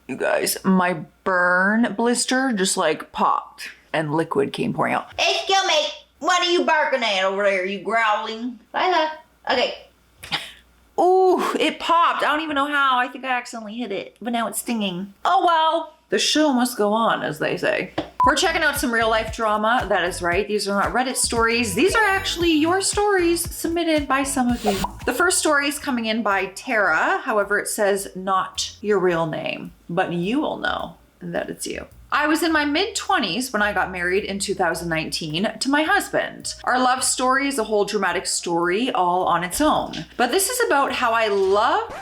You guys, my burn blister just like popped and liquid came pouring out. Excuse me, what are you barking at over there? You growling? Lila. Okay. Ooh, it popped. I don't even know how. I think I accidentally hit it, but now it's stinging. Oh well. The show must go on, as they say. We're checking out some real life drama. That is right. These are not Reddit stories. These are actually your stories submitted by some of you. The first story is coming in by Tara. However, it says not your real name, but you will know that it's you. I was in my mid-20s when I got married in 2019 to my husband. Our love story is a whole dramatic story all on its own. But this is about how I love...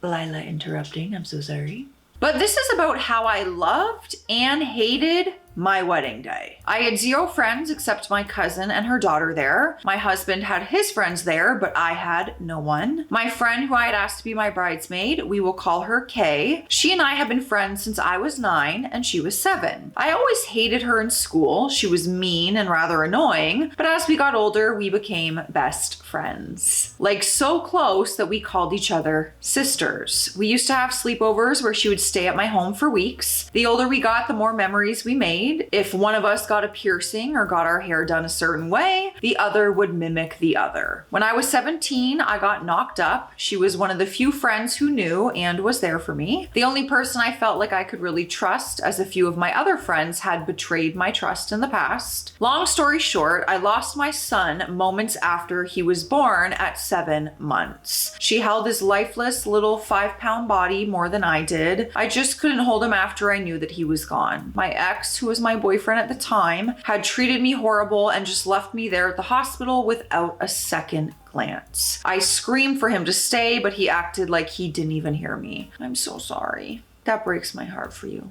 Lila interrupting, I'm so sorry. But this is about how I loved and hated my wedding day. I had 0 friends except my cousin and her daughter there. My husband had his friends there, but I had no one. My friend who I had asked to be my bridesmaid, we will call her Kay. She and I have been friends since I was 9 and she was 7. I always hated her in school. She was mean and rather annoying, but as we got older, we became best friends. Like so close that we called each other sisters. We used to have sleepovers where she would stay at my home for weeks. The older we got, the more memories we made. If one of us got a piercing or got our hair done a certain way, the other would mimic the other. When I was 17, I got knocked up. She was one of the few friends who knew and was there for me. The only person I felt like I could really trust, as a few of my other friends had betrayed my trust in the past. Long story short, I lost my son moments after he was born at 7 months. She held his lifeless little 5-pound body more than I did. I just couldn't hold him after I knew that he was gone. My ex, who was my boyfriend at the time, had treated me horrible and just left me there at the hospital without a second glance. I screamed for him to stay, but he acted like he didn't even hear me. I'm so sorry. That breaks my heart for you.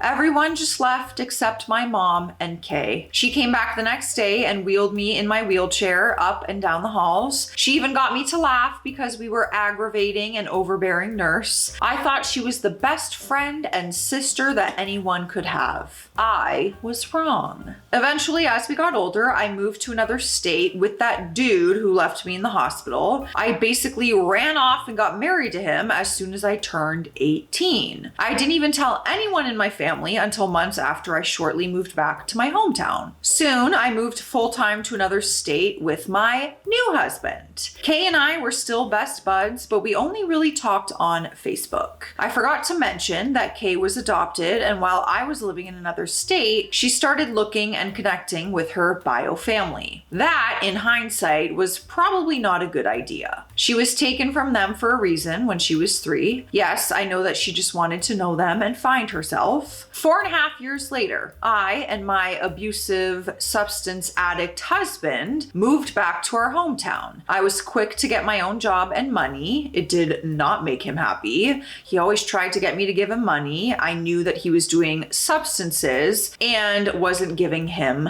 Everyone just left except my mom and Kay. She came back the next day and wheeled me in my wheelchair up and down the halls. She even got me to laugh because we were aggravating an overbearing nurse. I thought she was the best friend and sister that anyone could have. I was wrong. Eventually, as we got older, I moved to another state with that dude who left me in the hospital. I basically ran off and got married to him as soon as I turned 18. I didn't even tell anyone in my family until months after I shortly moved back to my hometown. Soon, I moved full-time to another state with my new husband. Kay and I were still best buds, but we only really talked on Facebook. I forgot to mention that Kay was adopted, and while I was living in another state, she started looking and connecting with her bio family. That, in hindsight, was probably not a good idea. She was taken from them for a reason when she was 3. Yes, I know that she just wanted to know them and find herself. 4.5 years later, I and my abusive substance addict husband moved back to our hometown. I was quick to get my own job and money. It did not make him happy. He always tried to get me to give him money. I knew that he was doing substances and wasn't giving him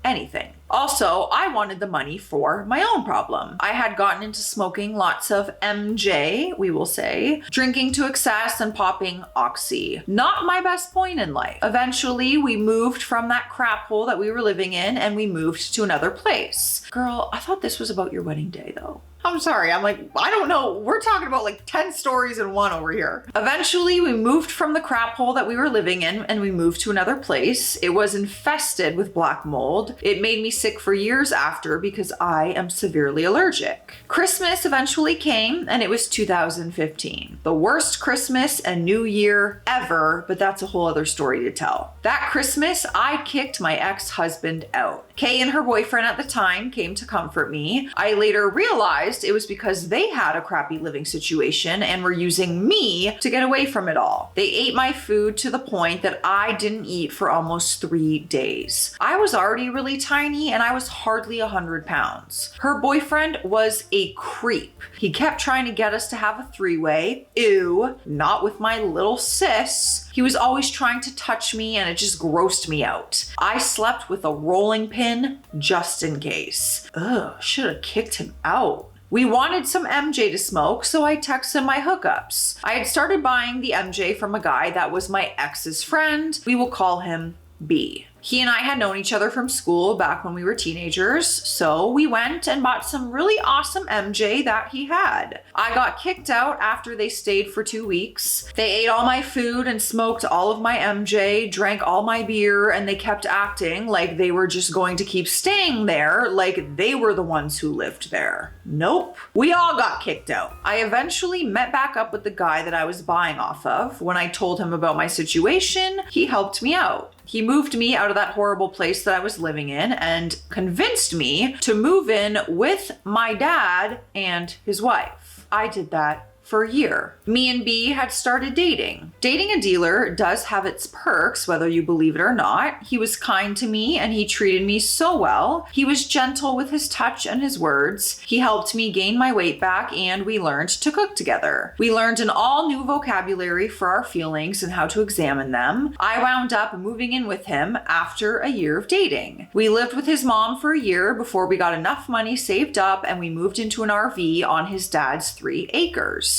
anything. Also, I wanted the money for my own problem. I had gotten into smoking lots of MJ, we will say, drinking to excess and popping Oxy. Not my best point in life. Eventually, we moved from that crap hole that we were living in and we moved to another place. Girl, I thought this was about your wedding day though. I'm sorry, I'm like, I don't know. We're talking about like 10 stories in one over here. Eventually, we moved from the crap hole that we were living in and we moved to another place. It was infested with black mold. It made me sick for years after because I am severely allergic. Christmas eventually came and it was 2015. The worst Christmas and New Year ever, but that's a whole other story to tell. That Christmas, I kicked my ex-husband out. Kay and her boyfriend at the time came to comfort me. I later realized it was because they had a crappy living situation and were using me to get away from it all. They ate my food to the point that I didn't eat for almost 3 days. I was already really tiny and I was hardly 100 pounds. Her boyfriend was a creep. He kept trying to get us to have a 3-way. Ew, not with my little sis. He was always trying to touch me and it just grossed me out. I slept with a rolling pin just in case. Ugh, should have kicked him out. We wanted some MJ to smoke, so I texted my hookups. I had started buying the MJ from a guy that was my ex's friend. We will call him B. He and I had known each other from school back when we were teenagers, so we went and bought some really awesome MJ that he had. I got kicked out after they stayed for 2 weeks. They ate all my food and smoked all of my MJ, drank all my beer, and they kept acting like they were just going to keep staying there, like they were the ones who lived there. Nope. We all got kicked out. I eventually met back up with the guy that I was buying off of. When I told him about my situation, he helped me out. He moved me out of that horrible place that I was living in and convinced me to move in with my dad and his wife. I did that for a year. Me and B had started dating. Dating a dealer does have its perks, whether you believe it or not. He was kind to me and he treated me so well. He was gentle with his touch and his words. He helped me gain my weight back and we learned to cook together. We learned an all new vocabulary for our feelings and how to examine them. I wound up moving in with him after a year of dating. We lived with his mom for a year before we got enough money saved up and we moved into an RV on his dad's 3 acres.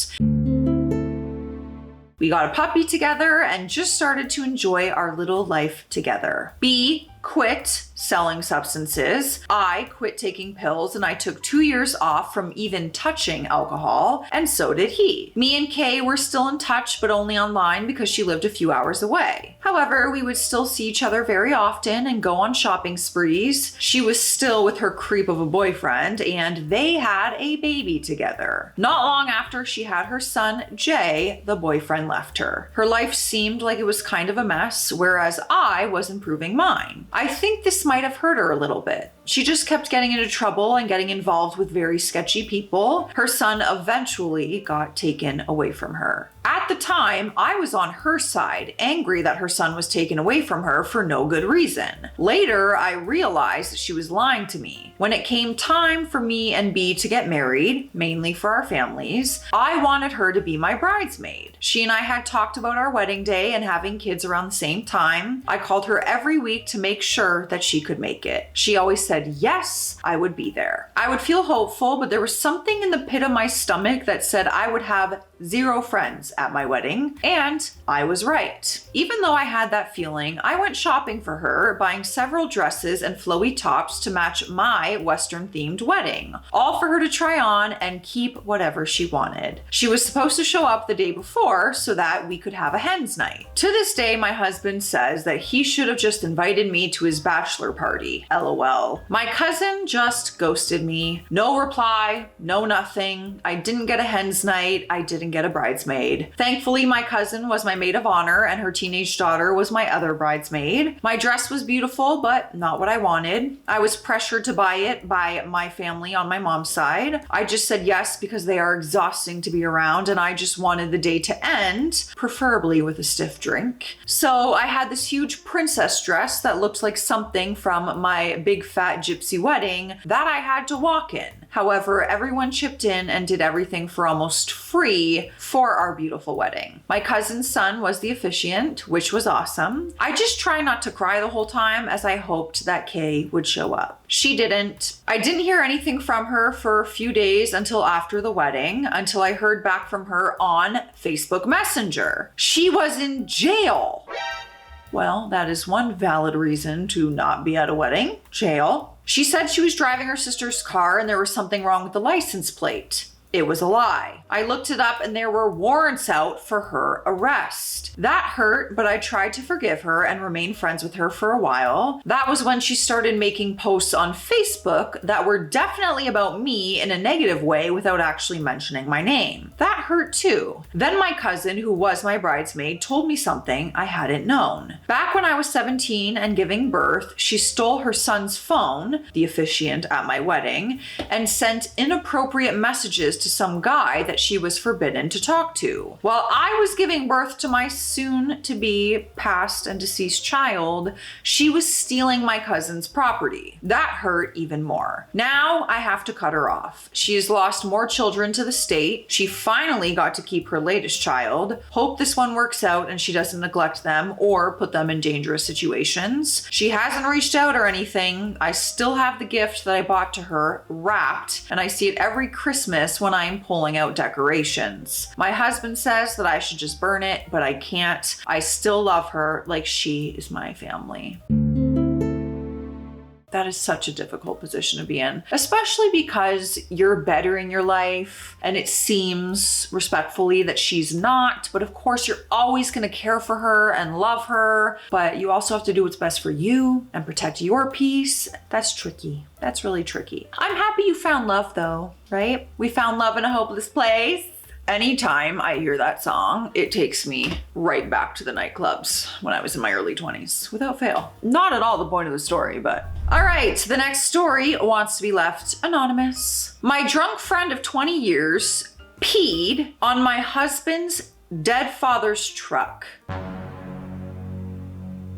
We got a puppy together and just started to enjoy our little life together. B quit selling substances. I quit taking pills and I took 2 years off from even touching alcohol, and so did he. Me and Kay were still in touch, but only online because she lived a few hours away. However, we would still see each other very often and go on shopping sprees. She was still with her creep of a boyfriend and they had a baby together. Not long after she had her son, Jay, the boyfriend left her. Her life seemed like it was kind of a mess, whereas I was improving mine. I think this might have hurt her a little bit. She just kept getting into trouble and getting involved with very sketchy people. Her son eventually got taken away from her. At the time, I was on her side, angry that her son was taken away from her for no good reason. Later, I realized that she was lying to me. When it came time for me and B to get married, mainly for our families, I wanted her to be my bridesmaid. She and I had talked about our wedding day and having kids around the same time. I called her every week to make sure that she could make it. She always said yes, I would be there. I would feel hopeful, but there was something in the pit of my stomach that said I would have 0 friends at my wedding, and I was right. Even though I had that feeling, I went shopping for her, buying several dresses and flowy tops to match my Western-themed wedding, all for her to try on and keep whatever she wanted. She was supposed to show up the day before so that we could have a hens night. To this day, my husband says that he should have just invited me to his bachelor party. LOL. My cousin just ghosted me. No reply, no nothing. I didn't get a hens night. I didn't get a bridesmaid. Thankfully, my cousin was my maid of honor and her teenage daughter was my other bridesmaid. My dress was beautiful, but not what I wanted. I was pressured to buy it by my family on my mom's side. I just said yes because they are exhausting to be around and I just wanted the day to end, preferably with a stiff drink. So I had this huge princess dress that looked like something from my big fat gypsy wedding that I had to walk in. However, everyone chipped in and did everything for almost free for our beautiful wedding. My cousin's son was the officiant, which was awesome. I just tried not to cry the whole time as I hoped that Kay would show up. She didn't. I didn't hear anything from her for a few days until after the wedding, until I heard back from her on Facebook Messenger. She was in jail. Well, that is one valid reason to not be at a wedding. Jail. She said she was driving her sister's car and there was something wrong with the license plate. It was a lie. I looked it up and there were warrants out for her arrest. That hurt, but I tried to forgive her and remain friends with her for a while. That was when she started making posts on Facebook that were definitely about me in a negative way without actually mentioning my name. That hurt too. Then my cousin, who was my bridesmaid, told me something I hadn't known. Back when I was 17 and giving birth, she stole her son's phone, the officiant at my wedding, and sent inappropriate messages to some guy that she was forbidden to talk to. While I was giving birth to my soon-to-be past and deceased child, she was stealing my cousin's property. That hurt even more. Now I have to cut her off. She has lost more children to the state. She finally got to keep her latest child. Hope this one works out and she doesn't neglect them or put them in dangerous situations. She hasn't reached out or anything. I still have the gift that I bought to her wrapped, and I see it every Christmas when I'm pulling out decorations. My husband says that I should just burn it, but I can't. I still love her like she is my family. That is such a difficult position to be in, especially because you're bettering your life and it seems respectfully that she's not. But of course, you're always going to care for her and love her, but you also have to do what's best for you and protect your peace. That's tricky. That's really tricky. I'm happy you found love though, right? We found love in a hopeless place. Anytime I hear that song, it takes me right back to the nightclubs when I was in my early 20s, without fail. Not at all the point of the story, but... All right, the next story wants to be left anonymous. My drunk friend of 20 years peed on my husband's dead father's truck.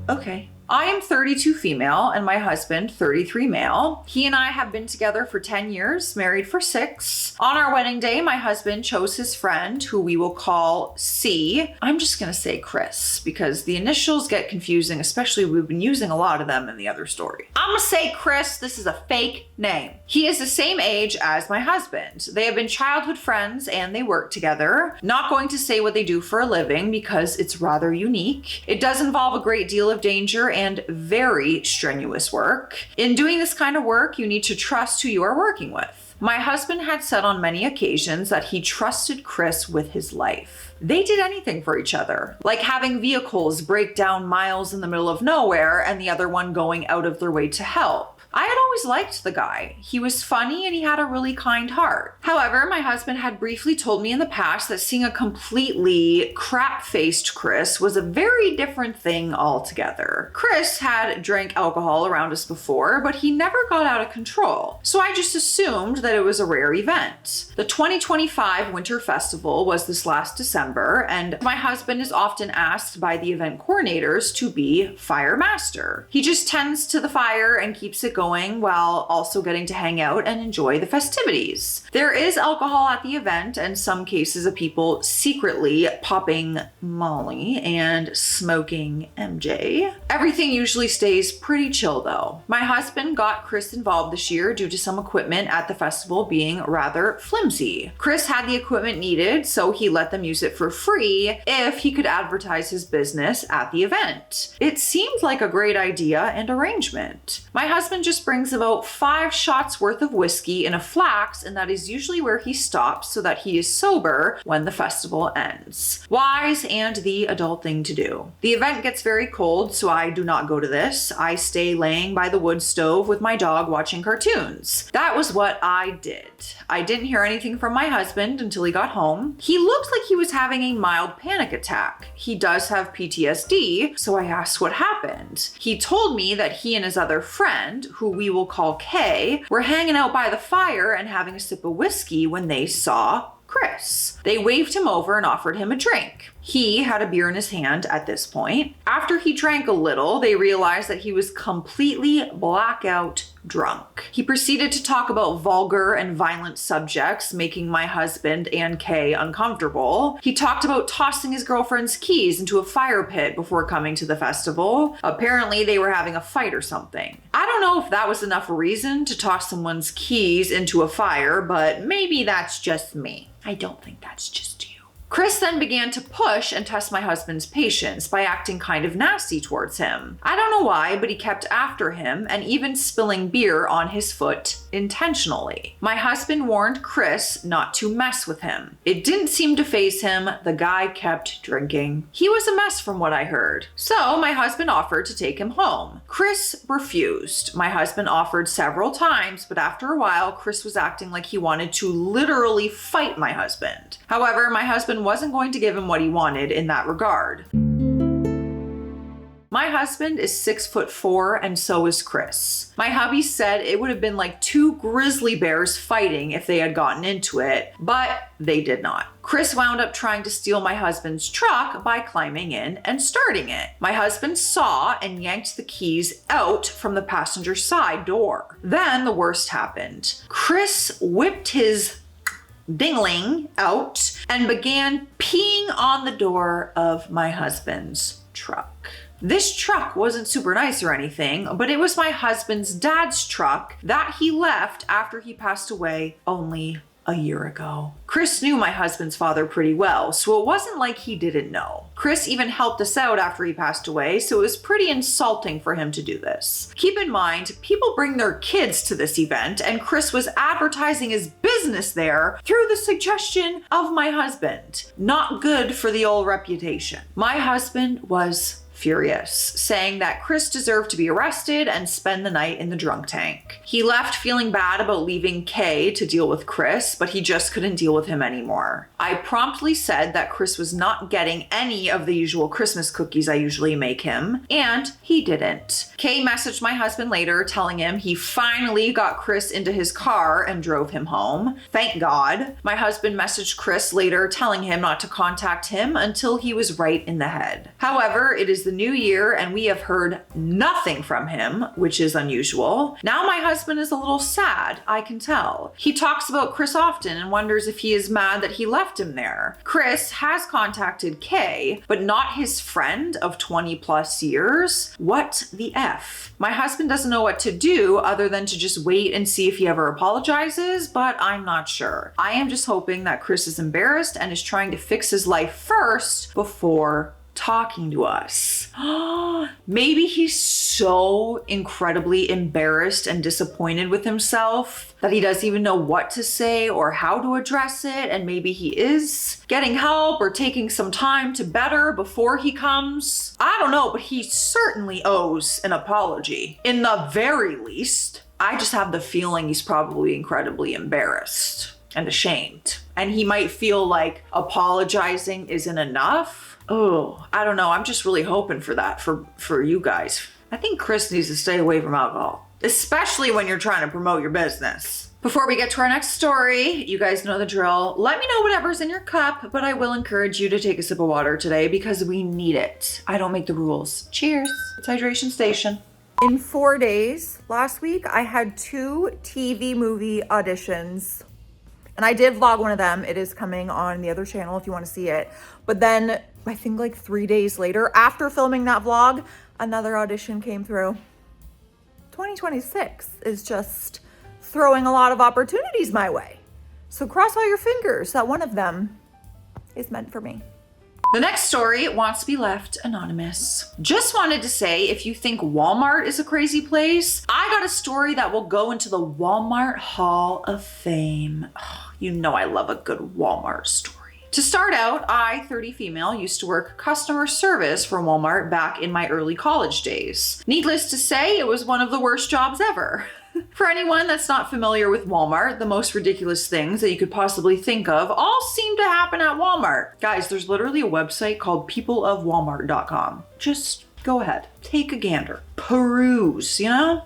Okay. I am 32 female and my husband 33 male. He and I have been together for 10 years, married for 6. On our wedding day, my husband chose his friend, who we will call C. I'm just gonna say Chris because the initials get confusing, especially we've been using a lot of them in the other story. I'm gonna say Chris, this is a fake name. He is the same age as my husband. They have been childhood friends and they work together. Not going to say what they do for a living because it's rather unique. It does involve a great deal of danger and very strenuous work. In doing this kind of work, you need to trust who you are working with. My husband had said on many occasions that he trusted Chris with his life. They did anything for each other, like having vehicles break down miles in the middle of nowhere and the other one going out of their way to help. I had always liked the guy. He was funny and he had a really kind heart. However, my husband had briefly told me in the past that seeing a completely crap-faced Chris was a very different thing altogether. Chris had drank alcohol around us before, but he never got out of control. So I just assumed that it was a rare event. The 2025 Winter Festival was this last December, and my husband is often asked by the event coordinators to be fire master. He just tends to the fire and keeps it going while also getting to hang out and enjoy the festivities. There is alcohol at the event and some cases of people secretly popping Molly and smoking MJ. Everything usually stays pretty chill though. My husband got Chris involved this year due to some equipment at the festival being rather flimsy. Chris had the equipment needed, so he let them use it for free if he could advertise his business at the event. It seemed like a great idea and arrangement. My husband just brings about 5 shots worth of whiskey in a flask, and that is usually where he stops so that he is sober when the festival ends. Wise and the adult thing to do. The event gets very cold, so I do not go to this. I stay laying by the wood stove with my dog watching cartoons. That was what I did. I didn't hear anything from my husband until he got home. He looked like he was having a mild panic attack. He does have PTSD, so I asked what happened. He told me that he and his other friend, who we will call Kay, were hanging out by the fire and having a sip of whiskey when they saw Chris. They waved him over and offered him a drink. He had a beer in his hand at this point. After he drank a little, they realized that he was completely blackout drunk. He proceeded to talk about vulgar and violent subjects, making my husband and Kay uncomfortable. He talked about tossing his girlfriend's keys into a fire pit before coming to the festival. Apparently, they were having a fight or something. I don't know if that was enough reason to toss someone's keys into a fire, but maybe that's just me. I don't think that's just you. Chris then began to push and test my husband's patience by acting kind of nasty towards him. I don't know why, but he kept after him and even spilling beer on his foot intentionally. My husband warned Chris not to mess with him. It didn't seem to faze him. The guy kept drinking. He was a mess from what I heard. So my husband offered to take him home. Chris refused. My husband offered several times, but after a while, Chris was acting like he wanted to literally fight my husband. However, my husband wasn't going to give him what he wanted in that regard. My husband is 6'4" and so is Chris. My hubby said it would have been like 2 grizzly bears fighting if they had gotten into it, but they did not. Chris wound up trying to steal my husband's truck by climbing in and starting it. My husband saw and yanked the keys out from the passenger side door. Then the worst happened. Chris whipped his dingling out and began peeing on the door of my husband's truck. This truck wasn't super nice or anything, but it was my husband's dad's truck that he left after he passed away only a year ago. Chris knew my husband's father pretty well, so it wasn't like he didn't know. Chris even helped us out after he passed away, so it was pretty insulting for him to do this. Keep in mind, people bring their kids to this event, and Chris was advertising his business there through the suggestion of my husband. Not good for the old reputation. My husband was furious, saying that Chris deserved to be arrested and spend the night in the drunk tank. He left feeling bad about leaving Kay to deal with Chris, but he just couldn't deal with him anymore. I promptly said that Chris was not getting any of the usual Christmas cookies I usually make him, and he didn't. Kay messaged my husband later telling him he finally got Chris into his car and drove him home. Thank God. My husband messaged Chris later telling him not to contact him until he was right in the head. However, it is the new year and we have heard nothing from him, which is unusual. Now my husband is a little sad, I can tell. He talks about Chris often and wonders if he is mad that he left him there. Chris has contacted Kay, but not his friend of 20 plus years. What the F? My husband doesn't know what to do other than to just wait and see if he ever apologizes, but I'm not sure. I am just hoping that Chris is embarrassed and is trying to fix his life first before talking to us. Maybe he's so incredibly embarrassed and disappointed with himself that he doesn't even know what to say or how to address it, and maybe he is getting help or taking some time to better before he comes. I don't know, but he certainly owes an apology. In the very least, I just have the feeling he's probably incredibly embarrassed and ashamed. And he might feel like apologizing isn't enough. Oh, I don't know. I'm just really hoping for that for you guys. I think Chris needs to stay away from alcohol, especially when you're trying to promote your business. Before we get to our next story, you guys know the drill. Let me know whatever's in your cup, but I will encourage you to take a sip of water today because we need it. I don't make the rules. Cheers. It's Hydration Station. In 4 days, last week, I had 2 TV movie auditions. And I did vlog one of them. It is coming on the other channel if you want to see it. But then I think like 3 days later, after filming that vlog, another audition came through. 2026 is just throwing a lot of opportunities my way. So cross all your fingers that one of them is meant for me. The next story wants to be left anonymous. Just wanted to say, if you think Walmart is a crazy place, I got a story that will go into the Walmart Hall of Fame. Oh, you know I love a good Walmart story. To start out, I, 30 female, used to work customer service for Walmart back in my early college days. Needless to say, it was one of the worst jobs ever. For anyone that's not familiar with Walmart, the most ridiculous things that you could possibly think of all seem to happen at Walmart. Guys, there's literally a website called peopleofwalmart.com. Just go ahead, take a gander, peruse, you know?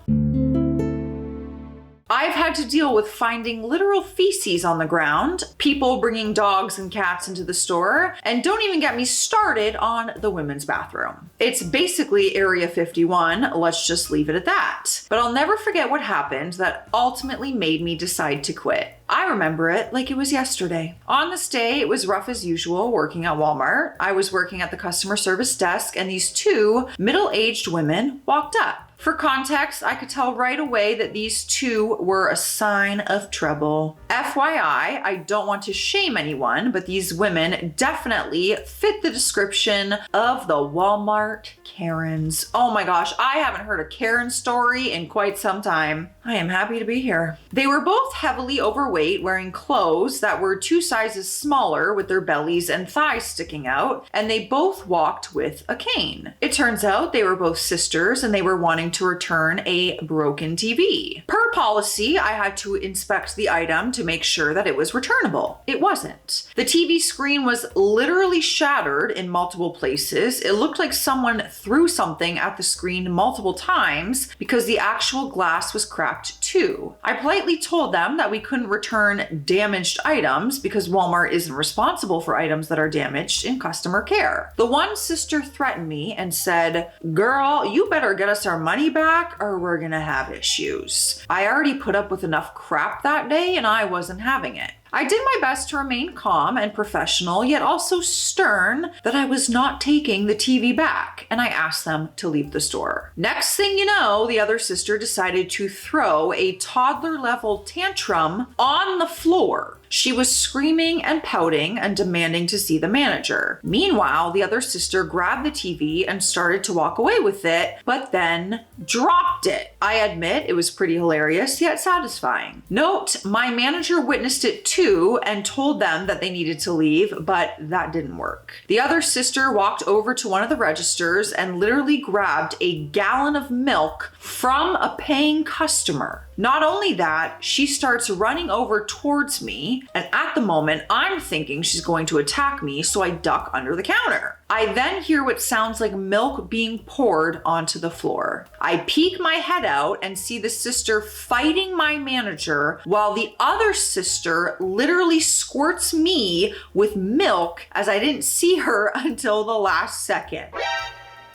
I've had to deal with finding literal feces on the ground, people bringing dogs and cats into the store, and don't even get me started on the women's bathroom. It's basically Area 51, let's just leave it at that. But I'll never forget what happened that ultimately made me decide to quit. I remember it like it was yesterday. On this day, it was rough as usual working at Walmart. I was working at the customer service desk and these 2 middle-aged women walked up. For context, I could tell right away that these 2 were a sign of trouble. FYI, I don't want to shame anyone, but these women definitely fit the description of the Walmart Karens. Oh my gosh, I haven't heard a Karen story in quite some time. I am happy to be here. They were both heavily overweight, wearing clothes that were 2 sizes smaller with their bellies and thighs sticking out, and they both walked with a cane. It turns out they were both sisters and they were wanting to return a broken TV. Per policy, I had to inspect the item to make sure that it was returnable. It wasn't. The TV screen was literally shattered in multiple places. It looked like someone threw something at the screen multiple times because the actual glass was cracked too. I politely told them that we couldn't return damaged items because Walmart isn't responsible for items that are damaged in customer care. The one sister threatened me and said, "Girl, you better get us our money back or we're gonna have issues." I already put up with enough crap that day and I wasn't having it. I did my best to remain calm and professional, yet also stern that I was not taking the TV back, and I asked them to leave the store. Next thing you know, the other sister decided to throw a toddler-level tantrum on the floor. She was screaming and pouting and demanding to see the manager. Meanwhile, the other sister grabbed the TV and started to walk away with it, but then dropped it. I admit it was pretty hilarious, yet satisfying. Note, my manager witnessed it too and told them that they needed to leave, but that didn't work. The other sister walked over to one of the registers and literally grabbed a gallon of milk from a paying customer. Not only that, she starts running over towards me, and at the moment, I'm thinking she's going to attack me, so I duck under the counter. I then hear what sounds like milk being poured onto the floor. I peek my head out and see the sister fighting my manager while the other sister literally squirts me with milk as I didn't see her until the last second.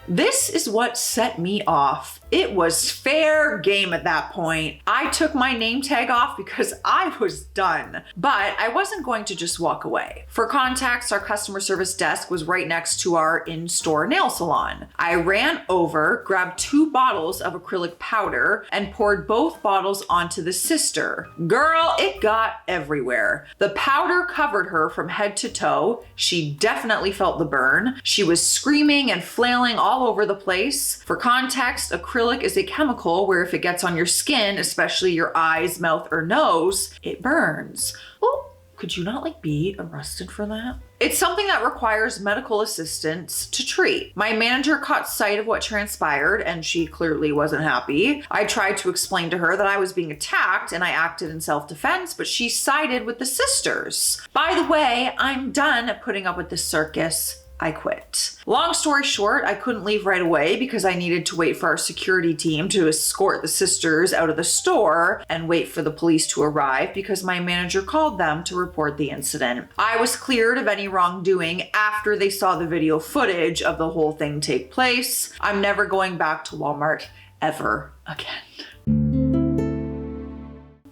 This is what set me off. It was fair game at that point. I took my name tag off because I was done, but I wasn't going to just walk away. For context, our customer service desk was right next to our in-store nail salon. I ran over, grabbed 2 bottles of acrylic powder, and poured both bottles onto the sister. Girl, it got everywhere. The powder covered her from head to toe. She definitely felt the burn. She was screaming and flailing all over the place. For context, acrylic is a chemical where if it gets on your skin, especially your eyes, mouth, or nose, it burns. Oh, could you not be arrested for that? It's something that requires medical assistance to treat. My manager caught sight of what transpired and she clearly wasn't happy. I tried to explain to her that I was being attacked and I acted in self-defense, but she sided with the sisters. By the way, I'm done putting up with this circus. I quit. Long story short, I couldn't leave right away because I needed to wait for our security team to escort the sisters out of the store and wait for the police to arrive because my manager called them to report the incident. I was cleared of any wrongdoing after they saw the video footage of the whole thing take place. I'm never going back to Walmart ever again.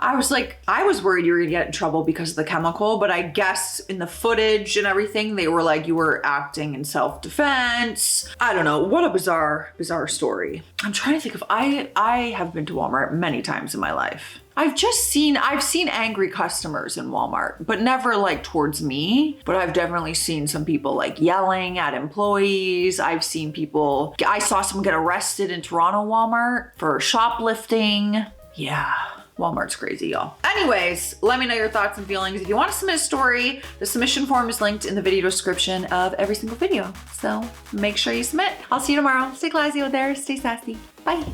I was worried you were gonna get in trouble because of the chemical, but I guess in the footage and everything, they were like, you were acting in self-defense. I don't know, what a bizarre story. I'm trying to think if I have been to Walmart many times in my life. I've seen angry customers in Walmart, but never towards me. But I've definitely seen some people yelling at employees. I saw someone get arrested in Toronto Walmart for shoplifting. Yeah. Walmart's crazy, y'all. Anyways, let me know your thoughts and feelings. If you want to submit a story, the submission form is linked in the video description of every single video. So make sure you submit. I'll see you tomorrow. Stay classy out there. Stay sassy. Bye.